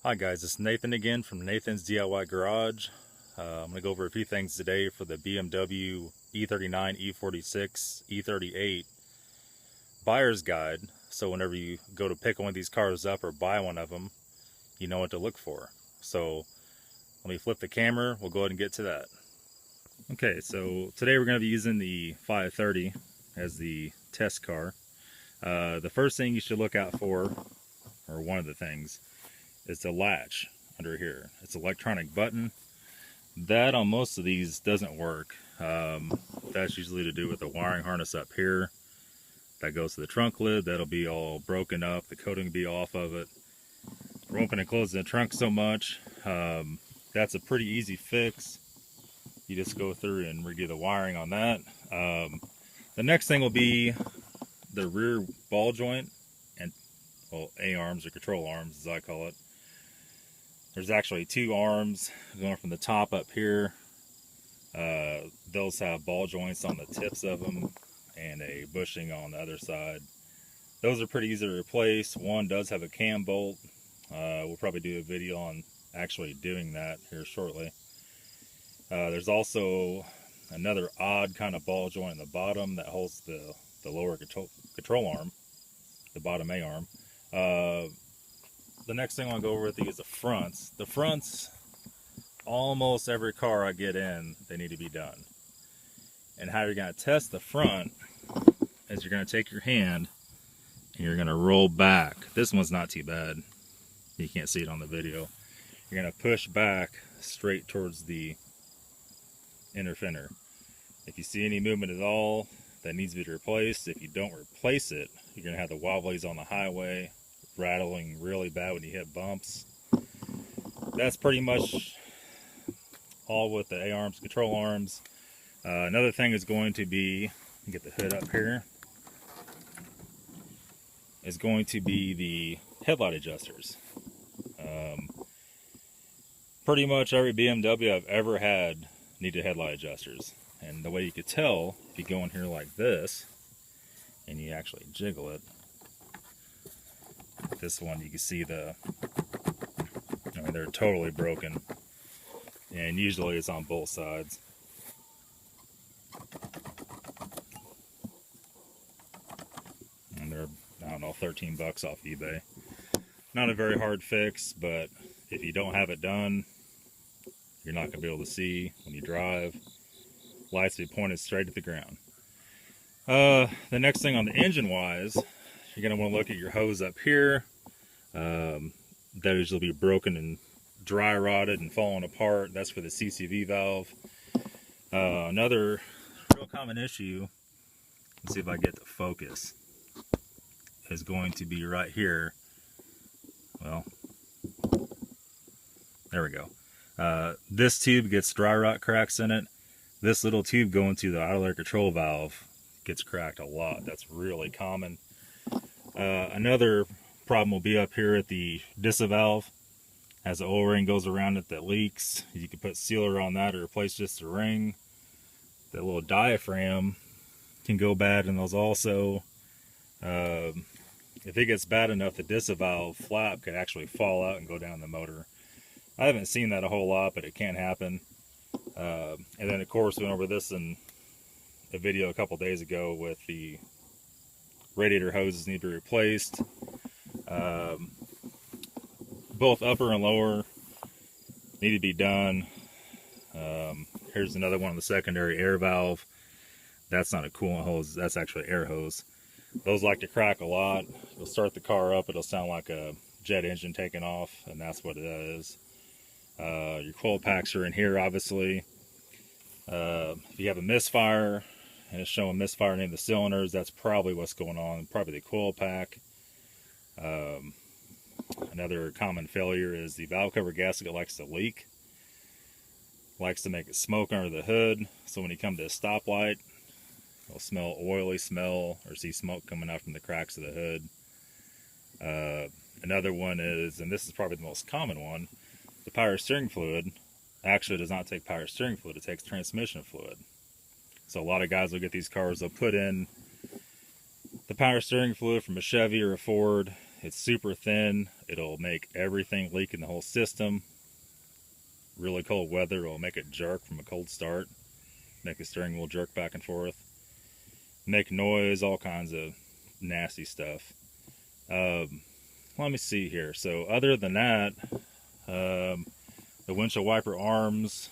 Hi guys, it's Nathan again from Nathan's DIY Garage. I'm going to go over a few things today for the BMW E39, E46, E38 buyer's guide. So whenever you go to pick one of these cars up or buy one of them, you know what to look for. So let me flip the camera, we'll go ahead and get to that. Okay, so today we're going to be using the 530 as the test car. The first thing you should look out for, or one of the things, is the latch under here. It's an electronic button. That on most of these doesn't work. That's usually to do with the wiring harness up here that goes to the trunk lid. That'll be all broken up, the coating will be off of it. We're opening and closing the trunk so much. That's a pretty easy fix. You just go through and redo the wiring on that. The next thing will be the rear ball joint and, well, A-arms or control arms as I call it. There's actually two arms going from the top up here. Those have ball joints on the tips of them and a bushing on the other side. Those are pretty easy to replace. One does have a cam bolt. We'll probably do a video on actually doing that here shortly. There's also another odd kind of ball joint in the bottom that holds the lower control arm, the bottom A-arm. The next thing I want to go over with you is the fronts. The fronts, almost every car I get in, they need to be done. And how you're going to test the front is you're going to take your hand and you're going to roll back. This one's not too bad. You can't see it on the video. You're going to push back straight towards the inner fender. If you see any movement at all, that needs to be replaced. If you don't replace it, you're going to have the wobblies on the highway, rattling really bad when you hit bumps. That's pretty much all with the A-arms, control arms. Another thing is going to be, get the hood up here, is going to be the headlight adjusters. Pretty much every BMW I've ever had needed headlight adjusters. And the way you could tell, if you go in here like this, and you actually jiggle it, this one you can see they're totally broken, and usually it's on both sides. And they're, I don't know, 13 bucks off eBay. Not a very hard fix, but if you don't have it done, you're not going to be able to see when you drive. Lights will be pointed straight at the ground. The next thing on the engine wise, you're going to want to look at your hose up here. That usually be broken and dry rotted and falling apart. That's for the CCV valve. Another real common issue, let's see if I get to focus, is going to be right here. Well, there we go. This tube gets dry rot cracks in it. This little tube going to the auxiliary control valve gets cracked a lot. That's really common. Another problem will be up here at the DISA valve. As the O-ring goes around it that leaks, you can put sealer on that or replace just the ring. The little diaphragm can go bad in those also. If it gets bad enough, the DISA valve flap could actually fall out and go down the motor. I haven't seen that a whole lot, but it can happen. And then of course we went over this in a video a couple days ago with the radiator hoses need to be replaced. Both upper and lower need to be done. Here's another one on the secondary air valve. That's not a coolant hose, that's actually air hose. Those like to crack a lot. You'll start the car up, it'll sound like a jet engine taking off, and that's what it is. Your coil packs are in here, obviously. If you have a misfire and it's showing misfire in the cylinders, that's probably what's going on, probably the coil pack. Another common failure is the valve cover gasket likes to leak. Likes to make it smoke under the hood, so when you come to a stoplight, you'll smell oily smell or see smoke coming out from the cracks of the hood. Another one is, and this is probably the most common one, the power steering fluid actually does not take power steering fluid, it takes transmission fluid. So a lot of guys will get these cars, they'll put in the power steering fluid from a Chevy or a Ford, It's super thin. It'll make everything leak in the whole system. Really cold weather will make it jerk from a cold start. Make the steering wheel jerk back and forth. Make noise, all kinds of nasty stuff. Let me see here. So other than that, the windshield wiper arms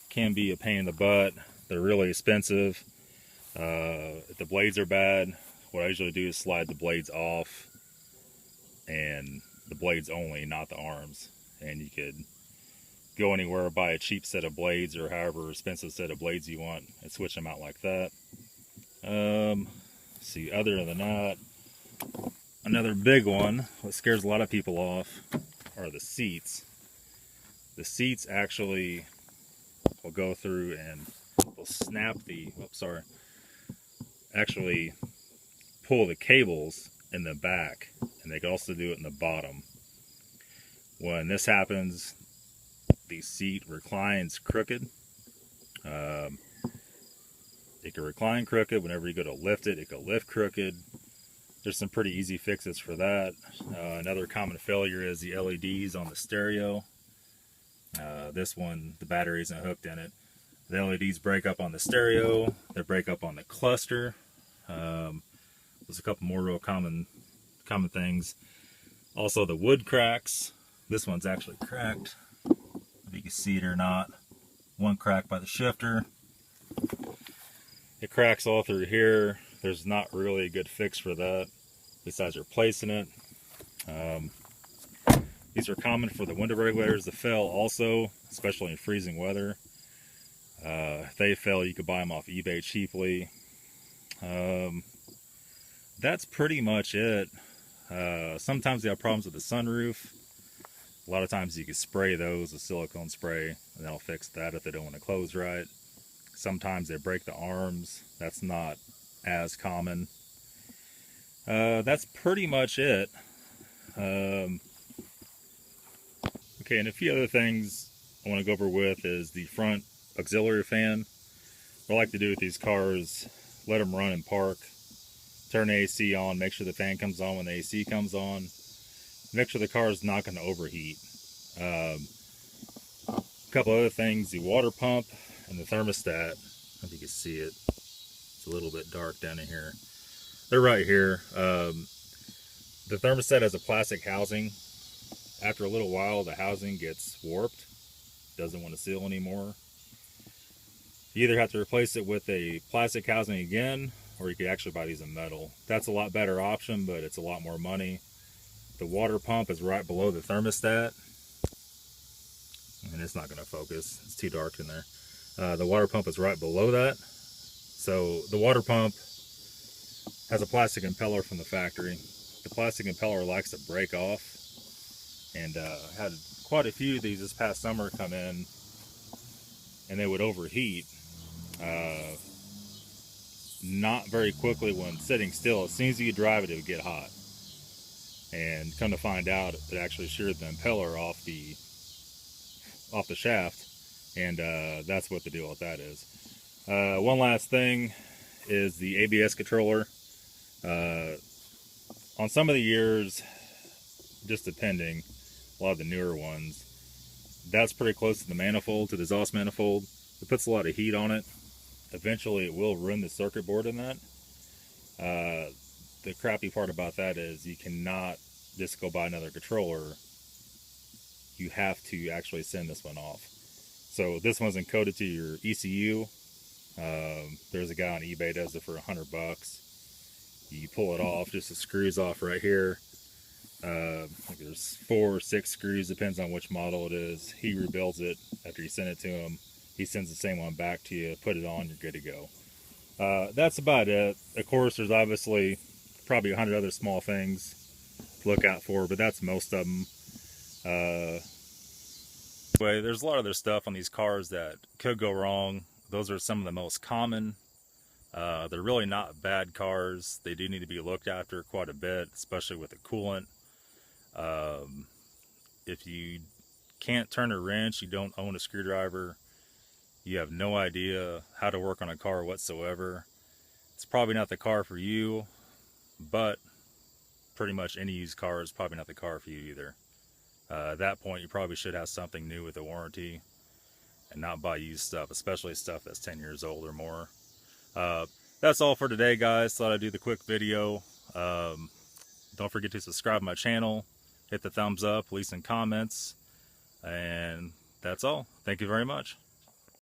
can be a pain in the butt. They're really expensive. If the blades are bad, what I usually do is slide the blades off, and the blades only, not the arms. And you could go anywhere, buy a cheap set of blades or however expensive set of blades you want and switch them out like that. See, other than that, another big one, what scares a lot of people off are the seats. The seats actually will go through and will snap the, actually pull the cables in the back, and they can also do it in the bottom. When this happens, the seat reclines crooked. It can recline crooked. Whenever you go to lift it, it can lift crooked. There's some pretty easy fixes for that. Another common failure is the LEDs on the stereo. This one, the battery isn't hooked in it. The LEDs break up on the stereo. They break up on the cluster. There's a couple more real common things. Also, the wood cracks. This one's actually cracked, if you can see it or not. One crack by the shifter. It cracks all through here. There's not really a good fix for that besides replacing it. These are common for the window regulators to fail also, especially in freezing weather. If they fail, you could buy them off eBay cheaply. That's pretty much it. Sometimes they have problems with the sunroof. A lot of times you can spray those with silicone spray, and that'll fix that if they don't want to close right. Sometimes they break the arms. That's not as common. That's pretty much it. Okay, and a few other things I want to go over with is the front auxiliary fan. What I like to do with these cars, let them run and park, turn the AC on, make sure the fan comes on when the AC comes on, make sure the car is not going to overheat. A couple other things, the water pump and the thermostat. I don't know if you can see it. It's a little bit dark down in here. They're right here. The thermostat has a plastic housing. After a little while, the housing gets warped. Doesn't want to seal anymore. You either have to replace it with a plastic housing again, or you could actually buy these in metal. That's a lot better option, but it's a lot more money. The water pump is right below the thermostat. And it's not going to focus. It's too dark in there. The water pump is right below that. So the water pump has a plastic impeller from the factory. The plastic impeller likes to break off. And had quite a few of these this past summer come in, and they would overheat. Not very quickly when sitting still. As soon as you drive it, it would get hot. And come to find out, it actually sheared the impeller off the shaft, and that's what the deal with that is. One last thing is the ABS controller. On some of the years, just depending, a lot of the newer ones, that's pretty close to the manifold, to the exhaust manifold. It puts a lot of heat on it. Eventually it will ruin the circuit board in that. The crappy part about that is you cannot just go buy another controller. You have to actually send this one off. So this one's encoded to your ECU. There's a guy on eBay does it for $100. You pull it off, just the screws off right here. I think there's 4 or 6 screws, depends on which model it is. He rebuilds it after you send it to him. He sends the same one back to you, put it on, you're good to go. That's about it. Of course, there's obviously probably 100 other small things to look out for, but that's most of them. Anyway, there's a lot of other stuff on these cars that could go wrong. Those are some of the most common. They're really not bad cars. They do need to be looked after quite a bit, especially with the coolant. If you can't turn a wrench, you don't own a screwdriver, you have no idea how to work on a car whatsoever, it's probably not the car for you, but pretty much any used car is probably not the car for you either. At that point, you probably should have something new with a warranty and not buy used stuff, especially stuff that's 10 years old or more. That's all for today, guys. Thought I'd do the quick video. Don't forget to subscribe to my channel, hit the thumbs up, leave some comments, and that's all. Thank you very much.